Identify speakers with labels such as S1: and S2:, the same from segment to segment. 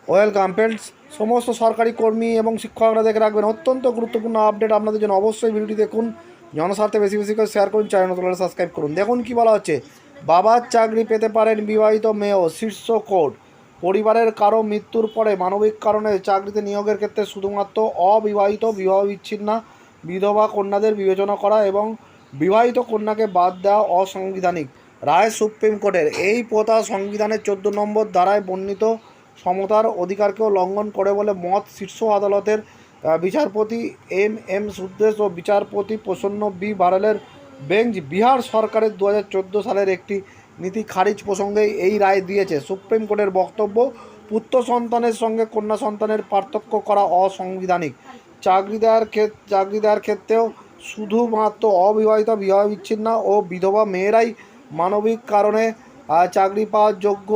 S1: Welcome friends. সমস্ত সরকারি কর্মী এবং শিক্ষকরা দেখে রাখবেন অত্যন্ত গুরুত্বপূর্ণ আপডেট আপনাদের জন্য। অবশ্যই ভিডিওটি দেখুন, জনস্বার্থে বেশি বেশি করে শেয়ার করুন, চ্যানেল নতুন হলে সাবস্ক্রাইব করুন। দেখুন কি বলা হচ্ছে, বাবার চাকরি পেতে পারেন বিবাহিত মেয়েও, শীর্ষ কোর্ট। পরিবারের কারো মৃত্যুর পরে মানবিক কারণে চাকরিতে নিয়োগের ক্ষেত্রে শুধুমাত্র অবিবাহিত, বিবাহ বিচ্ছিন্না, বিধবা কন্যাদের বিবেচনা করা এবং বিবাহিত কন্যাকে বাদ দেওয়া অসাংবিধানিক। রায় সুপ্রিম কোর্টের। এই প্রথা সংবিধানের 14 নম্বর ধারায় বর্ণিত সমতার অধিকারকেও লঙ্ঘন করে বলে মত শীর্ষ আদালতের বিচারপতি এম সুদ্দেশ ও বিচারপতি প্রসন্ন বি বারেলের বেঞ্চ। বিহার সরকারের 2014 সালের একটি নীতি খারিজ প্রসঙ্গে এই রায় দিয়েছে। সুপ্রিম কোর্টের বক্তব্য, পুত্র সন্তানের সঙ্গে কন্যা সন্তানের পার্থক্য করা অসাংবিধানিক। চাকরি দেওয়ার ক্ষেত্রেও শুধুমাত্র অবিবাহিত, বিবাহ বিচ্ছিন্ন ও বিধবা মেয়েরাই মানবিক কারণে চাকরি পাওয়ার যোগ্য।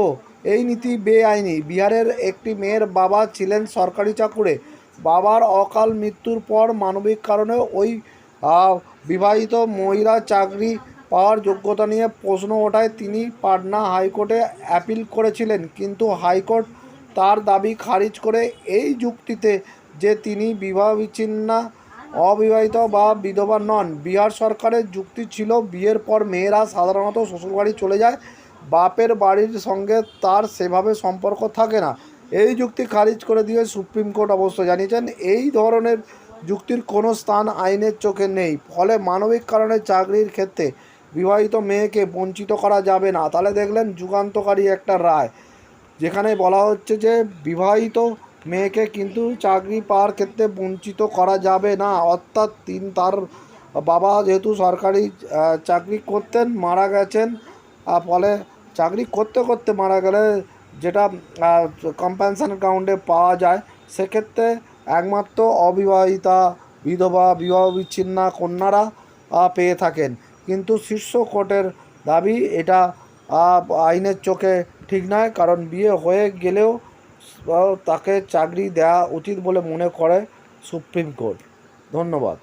S1: এই নীতি বেআইনি। বিহারের একটি মেয়ের বাবা ছিলেন সরকারি চাকুরে। বাবার অকাল মৃত্যুর পর মানবিক কারণে ওই বিবাহিত মহিলা চাকরি পাওয়ার যোগ্যতা নিয়ে প্রশ্ন ওঠায় তিনি পাটনা হাইকোর্টে অ্যাপিল করেছিলেন, কিন্তু হাইকোর্ট তার দাবি খারিজ করে এই যুক্তিতে যে তিনি বিবাহ বিচ্ছিন্না, অবিবাহিত বা বিধবা নন। বিহার সরকারের যুক্তি ছিল, বিয়ের পর মেয়েরা সাধারণত শ্বশুরবাড়ি চলে যায়, বাপের বাড়ির সঙ্গে তার সেভাবে সম্পর্ক থাকে না। এই যুক্তি খারিজ করে দিয়ে সুপ্রিম কোর্ট অবশ্য জানিয়েছেন, এই ধরনের যুক্তির কোনো স্থান আইনের চোখে নেই। ফলে মানবিক কারণে চাকরির ক্ষেত্রে বিবাহিত মেয়েকে বঞ্চিত করা যাবে না। তাহলে দেখলেন যুগান্তকারী একটা রায়, যেখানে বলা হচ্ছে যে বিবাহিত মেয়েকে কিন্তু চাকরি পাওয়ার ক্ষেত্রে বঞ্চিত করা যাবে না। অর্থাৎ তার বাবা যেহেতু সরকারি চাকরি করতেন, মারা গেছেন, ফলে চাকরি করতে করতে মারা গেলে যেটা কম্পেনশন অ্যাকাউন্টে পাওয়া যায়, সেক্ষেত্রে একমাত্র অবিবাহিতা, বিধবা, বিবাহ বিচ্ছিন্না কন্যারা পেয়ে থাকেন। কিন্তু শীর্ষ কোর্টের দাবি এটা আইনের চোখে ঠিক নয়, কারণ বিয়ে হয়ে গেলেও তাকে চাকরি দেওয়া উচিত বলে মনে করে সুপ্রিম কোর্ট। ধন্যবাদ।